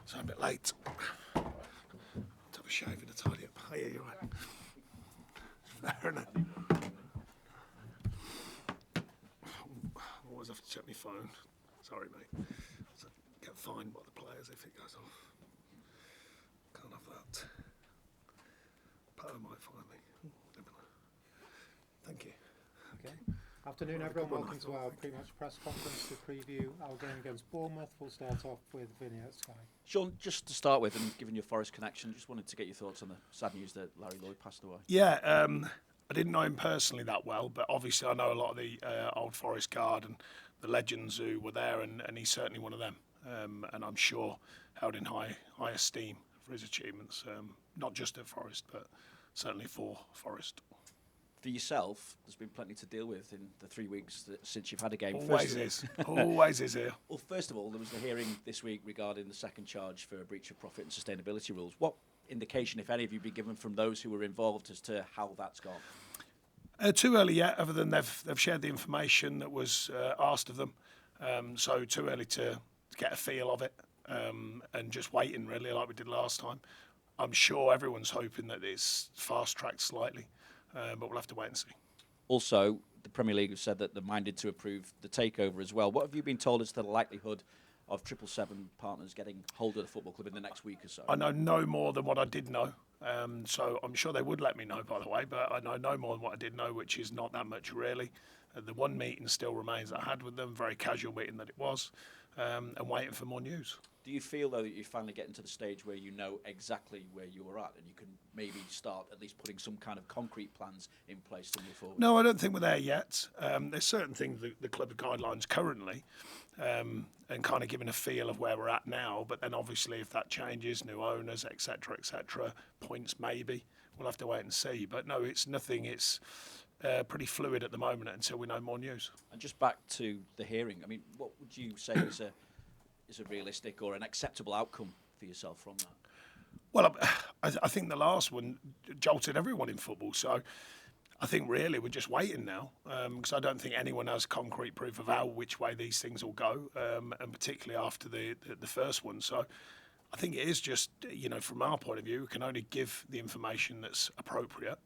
So I'm a bit late. I'll have a shave and a tidy up. Oh, yeah, you're right. Fair enough. I always have to check my phone. Sorry, mate. So get fined by the players if it goes off. Can't have that. Power might find me. Never know. Thank you. Okay. Afternoon, everyone. Welcome to our pre-match press conference to preview our game against Bournemouth. We'll start off with Vinny at Sky. Sean, just to start with, and given your Forest connection, just wanted to get your thoughts on the sad news that Larry Lloyd passed away. Yeah, I didn't know him personally that well, but obviously I know a lot of the old Forest guard and the legends who were there, and he's certainly one of them. And I'm sure held in high esteem for his achievements, not just at Forest, but certainly for Forest. For yourself, there's been plenty to deal with in the 3 weeks since you've had a game. Always is here. Well, first of all, there was the hearing this week regarding the second charge for a breach of profit and sustainability rules. What indication, if any, have you been given from those who were involved as to how that's gone? Too early yet, other than they've shared the information that was asked of them. So too early to get a feel of it, and just waiting really like we did last time. I'm sure everyone's hoping that it's fast-tracked slightly. But we'll have to wait and see. Also, the Premier League have said that they're minded to approve the takeover as well. What have you been told as to the likelihood of 777 partners getting hold of the football club in the next week or so? I know no more than what I did know. So I'm sure they would let me know, by the way, but I know no more than what I did know, which is not that much really. The one meeting still remains that I had with them, very casual meeting that it was, and waiting for more news. Do you feel, though, that you're finally getting to the stage where you know exactly where you are at and you can maybe start at least putting some kind of concrete plans in place to move forward? No, I don't think we're there yet. There's certain things, the club guidelines currently, and kind of giving a feel of where we're at now. But then obviously if that changes, new owners, etc., points maybe, we'll have to wait and see. But no, it's nothing. It's pretty fluid at the moment until we know more news. And just back to the hearing, I mean, what would you say is a realistic or an acceptable outcome for yourself from that? Well, I think the last one jolted everyone in football. So I think really we're just waiting now, because I don't think anyone has concrete proof of which way these things will go, and particularly after the first one. So I think it is just, from our point of view, we can only give the information that's appropriate.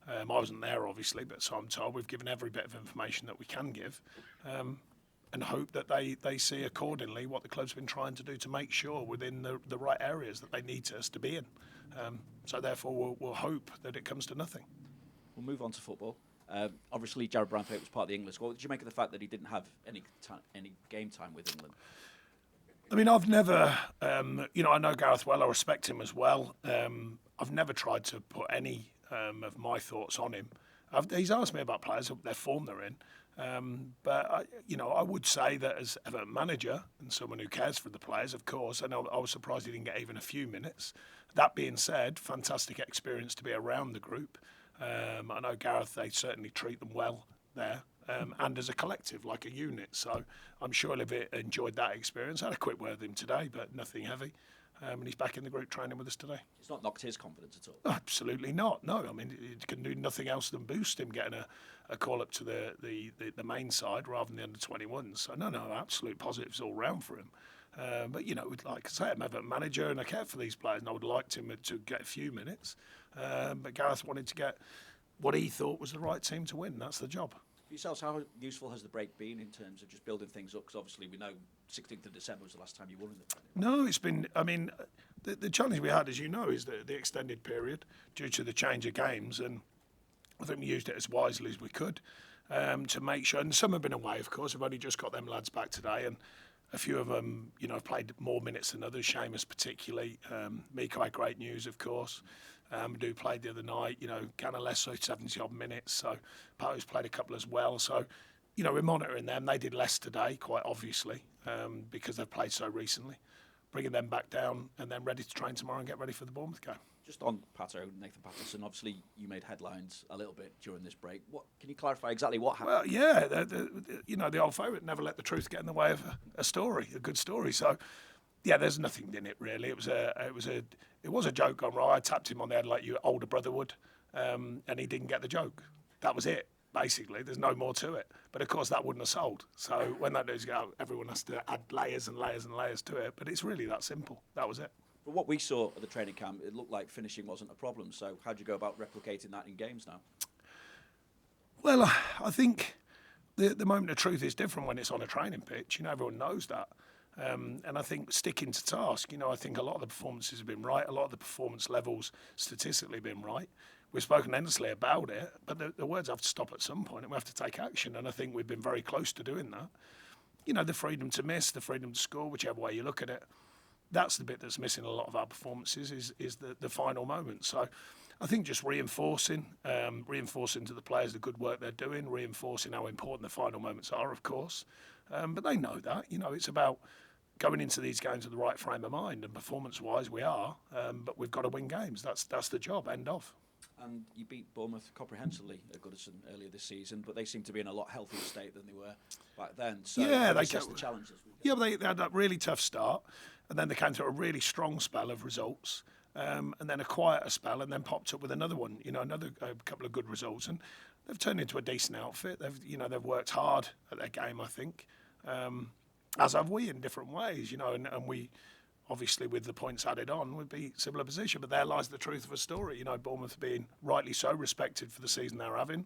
I wasn't there, obviously, but so I'm told we've given every bit of information that we can give, and hope that they see accordingly what the club's been trying to do to make sure within the right areas that they need us to be in. So therefore, we'll hope that it comes to nothing. We'll move on to football. Obviously, Jared Branthwaite was part of the England squad. What did you make of the fact that he didn't have any game time with England? I mean, I've never, I know Gareth well. I respect him as well. I've never tried to put any of my thoughts on him. He's asked me about players, their form they're in. But I would say that as Everton manager and someone who cares for the players, of course, I was surprised he didn't get even a few minutes. That being said, fantastic experience to be around the group. I know Gareth, they certainly treat them well there, and as a collective, like a unit. So I'm sure he'll have enjoyed that experience. I had a quick word with him today, but nothing heavy. And he's back in the group training with us today. It's not knocked his confidence at all? Absolutely not. No, I mean, it can do nothing else than boost him getting a call up to the main side rather than the under-21s. So, no, absolute positives all round for him. But, like I say, I'm Everton manager and I care for these players and I would have liked him to get a few minutes. But Gareth wanted to get what he thought was the right team to win. That's the job. For yourselves, how useful has the break been in terms of just building things up? Because obviously we know 16th of December was the last time you won in the Premier League. No, it's been, I mean, the challenge we had, as you know, is the extended period due to the change of games. And I think we used it as wisely as we could to make sure. And some have been away, of course. We've only just got them lads back today. And a few of them, have played more minutes than others. Seamus particularly. Miko had great news, of course. Madu played the other night, Canalesso 70-odd minutes. So Poe's played a couple as well. So, we're monitoring them. They did less today, quite obviously, because they've played so recently. Bringing them back down and then ready to train tomorrow and get ready for the Bournemouth game. Just on Nathan Patterson, obviously you made headlines a little bit during this break. What can you clarify exactly what happened? Well, yeah, the old favourite, never let the truth get in the way of a good story. So, yeah, there's nothing in it really. It was a joke gone right. I tapped him on the head like your older brother would, and he didn't get the joke. That was it. basically. There's no more to it. But of course, that wouldn't have sold. So when that news go, everyone has to add layers and layers and layers to it. But it's really that simple. That was it. But what we saw at the training camp, it looked like finishing wasn't a problem. So how do you go about replicating that in games now? Well, I think the moment of truth is different when it's on a training pitch. Everyone knows that. And I think sticking to task, I think a lot of the performances have been right. A lot of the performance levels statistically have been right. We've spoken endlessly about it, but the words have to stop at some point and we have to take action. And I think we've been very close to doing that. The freedom to miss, the freedom to score, whichever way you look at it. That's the bit that's missing a lot of our performances is the final moment. So I think just reinforcing to the players the good work they're doing, reinforcing how important the final moments are, of course. But they know that. It's about going into these games with the right frame of mind, and performance-wise we are, but we've got to win games. That's the job, end of. And you beat Bournemouth comprehensively at Goodison earlier this season, but they seem to be in a lot healthier state than they were back then. So yeah, they the challenges. They had that really tough start, and then they came to a really strong spell of results, and then a quieter spell, and then popped up with another one. Another couple of good results, and they've turned into a decent outfit. They've worked hard at their game, I think, as have we in different ways. And we. Obviously, with the points added on, would be similar position. But there lies the truth of a story. Bournemouth being rightly so respected for the season they're having,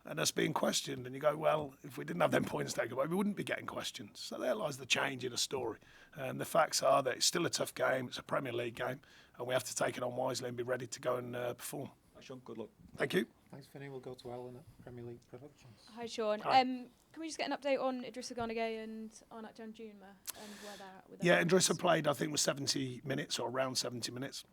and us being questioned. And you go, well, if we didn't have them points taken away, we wouldn't be getting questioned. So there lies the change in a story. And the facts are that it's still a tough game. It's a Premier League game, and we have to take it on wisely and be ready to go and perform. Hi, Sean. Good luck. Thank you. Thanks, Vinny. We'll go to Ellen at Premier League Productions. Hi, Sean. Hi. Can we just get an update on Idrissa Gana Gueye and Arnat Danjuma and where they're at with Yeah, Idrissa played, I think, was 70 minutes or around 70 minutes.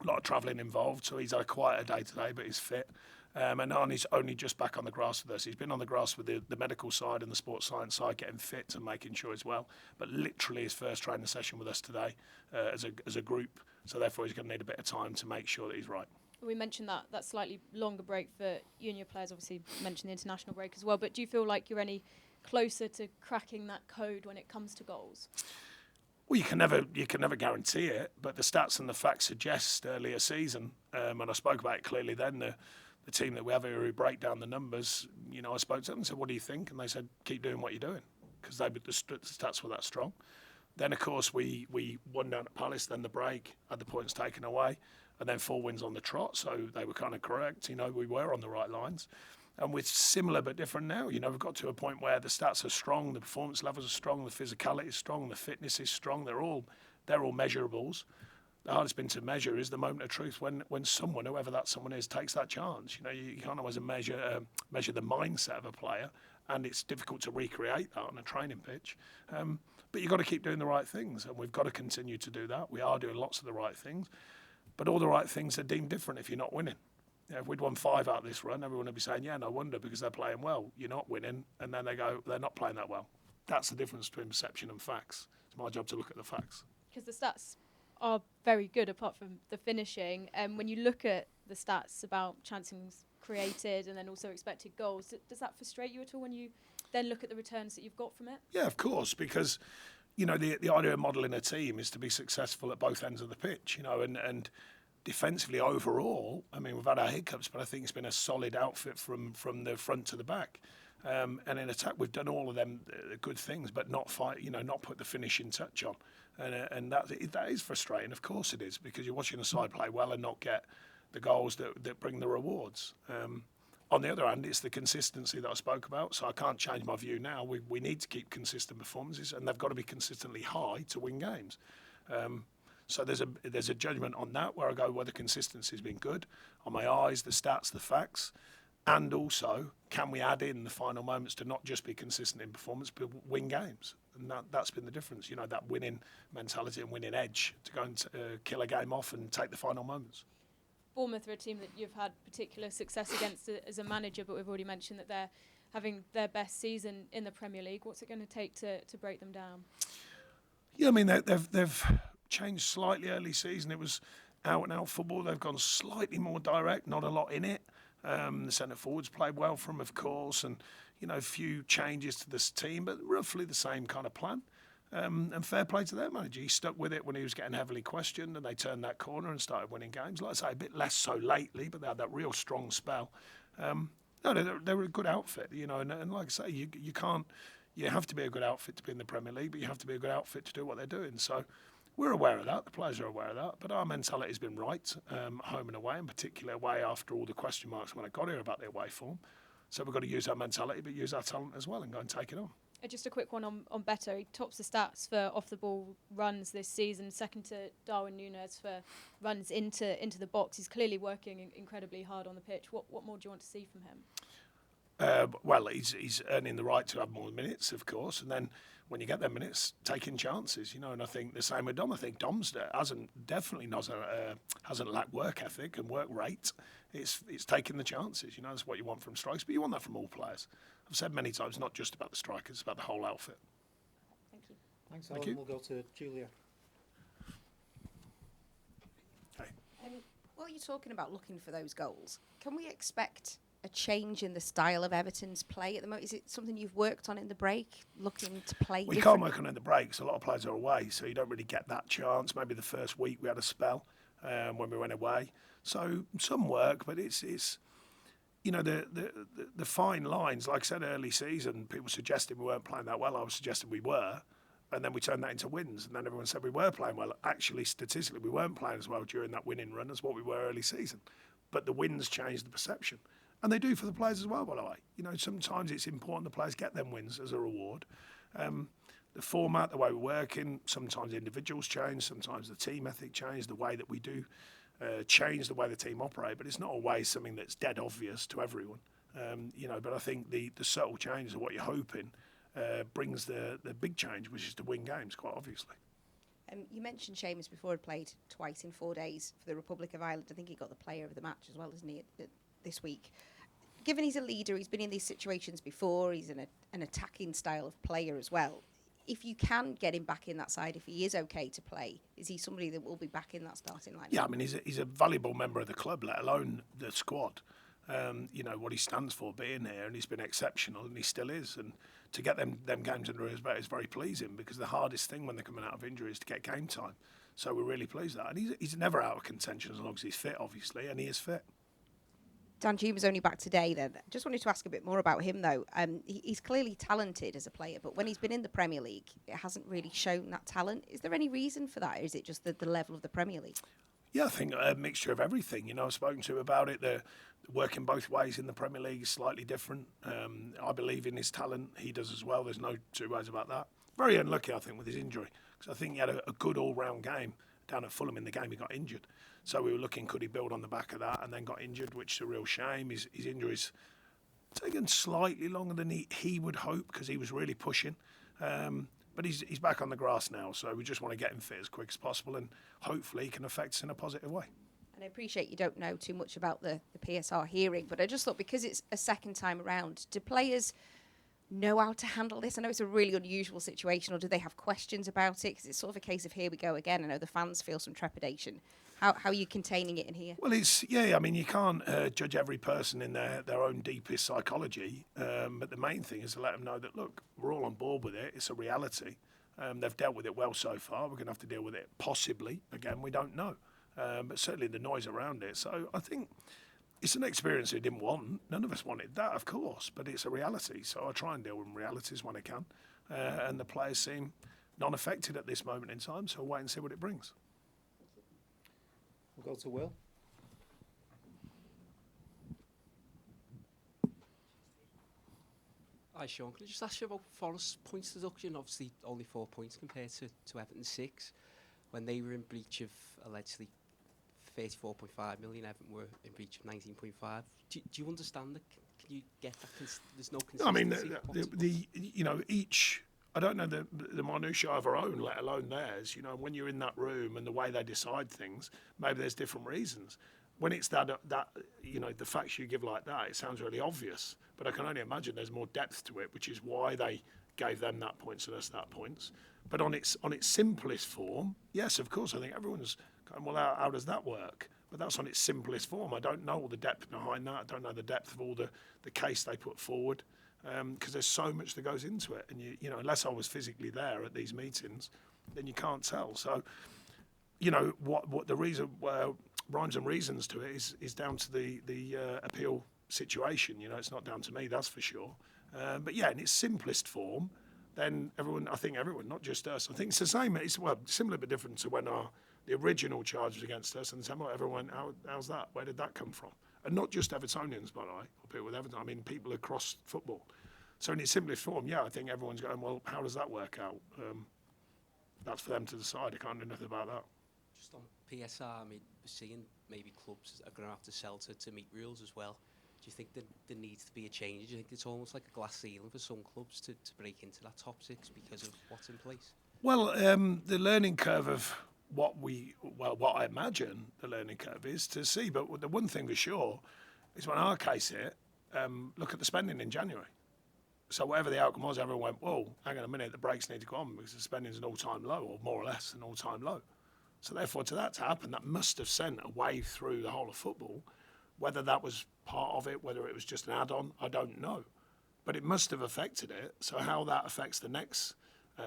A lot of travelling involved, so he's had a quieter day today, but he's fit. And Arnie's only just back on the grass with us. He's been on the grass with the medical side and the sports science side, getting fit and making sure he's well. But literally his first training session with us today as a group. So therefore he's going to need a bit of time to make sure that he's right. We mentioned that slightly longer break for you and your players, obviously mentioned the international break as well, but do you feel like you're any closer to cracking that code when it comes to goals? Well, you can never guarantee it, but the stats and the facts suggest earlier season, and I spoke about it clearly then, the team that we have here who break down the numbers, I spoke to them and said, what do you think? And they said, keep doing what you're doing, because the stats were that strong. Then, of course, we won down at Palace, then the break, had the points taken away, and then 4 wins on the trot, so they were kind of correct. We were on the right lines. And we're similar but different now. We've got to a point where the stats are strong, the performance levels are strong, the physicality is strong, the fitness is strong. They're all measurables. The hardest thing to measure is the moment of truth when someone, whoever that someone is, takes that chance. You can't always measure the mindset of a player, and it's difficult to recreate that on a training pitch. But you've got to keep doing the right things, and we've got to continue to do that. We are doing lots of the right things, but all the right things are deemed different if you're not winning. If we'd won 5 out of this run, everyone would be saying, yeah, no wonder, because they're playing well. You're not winning, and then they go, they're not playing that well. That's the difference between perception and facts. It's my job to look at the facts. Because the stats are very good, apart from the finishing. When you look at the stats about chances created and then also expected goals, does that frustrate you at all when you then look at the returns that you've got from it? Yeah, of course, because the idea of modelling a team is to be successful at both ends of the pitch, and defensively overall, we've had our hiccups, but I think it's been a solid outfit from the front to the back. And in attack, we've done all of them good things, but not put the finishing touch on. And that is frustrating. Of course it is, because you're watching a side play well and not get the goals that bring the rewards. On the other hand, it's the consistency that I spoke about, so I can't change my view now. We need to keep consistent performances, and they've got to be consistently high to win games. So there's a judgment on that where I go, well, the consistency's been good on my eyes, the stats, the facts, and also can we add in the final moments to not just be consistent in performance but win games? And that's been the difference, that winning mentality and winning edge to go and kill a game off and take the final moments. Bournemouth are a team that you've had particular success against as a manager, but we've already mentioned that they're having their best season in the Premier League. What's it going to take to break them down? Yeah, they've changed slightly early season. It was out-and-out football. They've gone slightly more direct, not a lot in it. The centre forwards played well for them, of course, and a few changes to this team, but roughly the same kind of plan. And fair play to their manager. He stuck with it when he was getting heavily questioned, and they turned that corner and started winning games. Like I say, a bit less so lately, but they had that real strong spell. No, they're a good outfit, you know, and like I say, you can't. You have to be a good outfit to be in the Premier League, but you have to be a good outfit to do what they're doing. So we're aware of that. The players are aware of that. But our mentality has been right, home and away, in particular away after all the question marks when I got here about the away form. So we've got to use our mentality, but use our talent as well and go and take it on. Just a quick one on Beto. He tops the stats for off-the-ball runs this season, second to Darwin Núñez for runs into the box. He's clearly working incredibly hard on the pitch. What more do you want to see from him? Well, he's earning the right to have more minutes, of course, and then when you get them minutes, taking chances, you know. And I think the same with Dom. I think Dom's hasn't lacked work ethic and work rate. It's taking the chances, you know. That's what you want from strikers, but you want that from all players. I've said many times, not just about the strikers, it's about the whole outfit. Thank you. Thanks, Thank Alan. you. We'll go to Julia. While you're talking about looking for those goals, can we expect a change in the style of Everton's play at the moment? Is it something you've worked on in the break, looking to play We different? can't work on it in the breaks. A lot of players are away, so you don't really get that chance. Maybe the first week we had a spell when we went away. So some work, but it's you know, the fine lines. Like I said, early season, people suggested we weren't playing that well. I was suggesting we were. And then we turned that into wins. And then everyone said we were playing well. Actually, statistically, we weren't playing as well during that winning run as what we were early season. But the wins changed the perception. And they do for the players as well, by the way. You know, sometimes it's important the players get them wins as a reward. The format, the way we're working, sometimes individuals change, sometimes the team ethic change, the way that we do change the way the team operate. But it's not always something that's dead obvious to everyone. You know, but I think the subtle changes of what you're hoping brings the big change, which is to win games, quite obviously. You mentioned Seamus before had played twice in 4 days for the Republic of Ireland. I think he got the player of the match as well, isn't he, this week? Given he's a leader, he's been in these situations before, he's an attacking style of player as well. If you can get him back in that side, if he is okay to play, is he somebody that will be back in that starting line? Yeah, I mean, he's a valuable member of the club, let alone the squad. You know, what he stands for being here, and he's been exceptional, and he still is. And to get them games under his belt is very pleasing, because the hardest thing when they're coming out of injury is to get game time. So we're really pleased with that. And he's never out of contention as long as he's fit, obviously, and he is fit. Danjuma's only back today then. Just wanted to ask a bit more about him though. He's clearly talented as a player, but when he's been in the Premier League, it hasn't really shown that talent. Is there any reason for that, or is it just the level of the Premier League? Yeah, I think a mixture of everything. You know, I've spoken to him about it. They're working both ways in the Premier League is slightly different. I believe in his talent. He does as well. There's no two ways about that. Very unlucky, I think, with his injury, because I think he had a good all-round game down at Fulham. In the game he got injured. So we were looking, could he build on the back of that, and then got injured, which is a real shame. His injury's taken slightly longer than he would hope, because he was really pushing. But he's back on the grass now, so we just want to get him fit as quick as possible, and hopefully he can affect us in a positive way. And I appreciate you don't know too much about the PSR hearing, but I just thought, because it's a second time around, do players know how to handle this? I know it's a really unusual situation, or do they have questions about it? Because it's sort of a case of here we go again. I know the fans feel some trepidation. How are you containing it in here? Well, I mean, you can't judge every person in their own deepest psychology, but the main thing is to let them know that, look, we're all on board with it. It's a reality. They've dealt with it well so far. We're going to have to deal with it possibly. Again, we don't know. But certainly the noise around it. So I think it's an experience we didn't want. None of us wanted that, of course, but it's a reality. So I try and deal with realities when I can. And the players seem non-affected at this moment in time, so I'll wait and see what it brings. We'll go to Will. Hi Sean, can I just ask you about Forest's points deduction? Obviously only 4 points compared to Everton's 6. When they were in breach of allegedly 34.5 million, Everton were in breach of 19.5. Do you understand that? Can you get that? There's no consistency. I mean, you know, each... I don't know the minutiae of our own, let alone theirs. You know, when you're in that room and the way they decide things, maybe there's different reasons. When it's that you know, the facts you give like that, it sounds really obvious. But I can only imagine there's more depth to it, which is why they gave them that points and us that points. But on its simplest form, yes, of course, I think everyone's going, well, how does that work? But that's on its simplest form. I don't know all the depth behind that. I don't know the depth of all the case they put forward. Because there's so much that goes into it, and you know, unless I was physically there at these meetings, then you can't tell. So, you know, what the reason, rhymes and reasons to it is down to the appeal situation. You know, it's not down to me, that's for sure. But yeah, in its simplest form, then I think everyone, not just us, I think it's the same. It's similar but different to when the original charge was against us, and everyone, how's that? Where did that come from? And not just Evertonians, by the way, or people with Everton. I mean, people across football. So in its simplest form, yeah, I think everyone's going, well, how does that work out? That's for them to decide. I can't do nothing about that. Just on PSR, I mean, we're seeing maybe clubs are going to have to sell to meet rules as well. Do you think that there needs to be a change? Do you think it's almost like a glass ceiling for some clubs to break into that top six because of what's in place? Well, the learning curve of what I imagine the learning curve is to see. But the one thing for sure is when our case hit, look at the spending in January. So whatever the outcome was, everyone went, whoa, hang on a minute, the brakes need to go on because the spending's an all-time low, or more or less an all-time low. So therefore, to that to happen, that must have sent a wave through the whole of football. Whether that was part of it, whether it was just an add-on, I don't know. But it must have affected it. So how that affects the next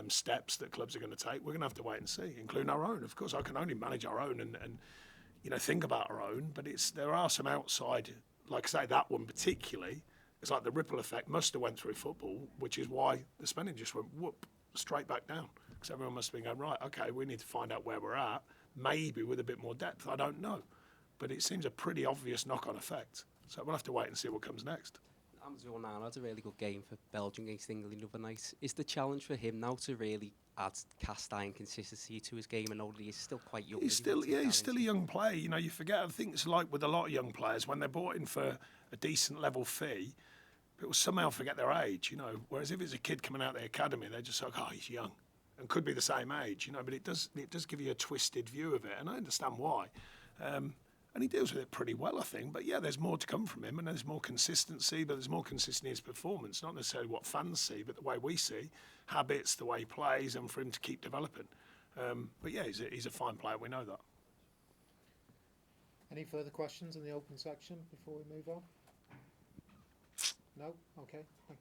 steps that clubs are going to take, we're going to have to wait and see, including our own. Of course, I can only manage our own and think about our own, but there are some outside, like I say, that one particularly, it's like the ripple effect must have went through football, which is why the spending just went whoop, straight back down. Because everyone must have been going, right, okay, we need to find out where we're at, maybe with a bit more depth. I don't know. But it seems a pretty obvious knock-on effect. So we'll have to wait and see what comes next. Amadou Onana had a really good game for Belgium against England the other night. Is the challenge for him now to really add cast iron consistency to his game? And although he's still quite young. He's still a young player. You know, you forget, I think it's like with a lot of young players, when they're brought in for a decent level fee, people somehow forget their age, you know. Whereas if it's a kid coming out of the academy, they're just like, oh, he's young. And could be the same age, you know, but it does give you a twisted view of it, and I understand why. And he deals with it pretty well, I think. But yeah, there's more to come from him, and there's more consistency, but there's more consistency in his performance, not necessarily what fans see, but the way we see, habits, the way he plays, and for him to keep developing. But yeah, he's a fine player, we know that. Any further questions in the open section before we move on? No? Okay. Thank you.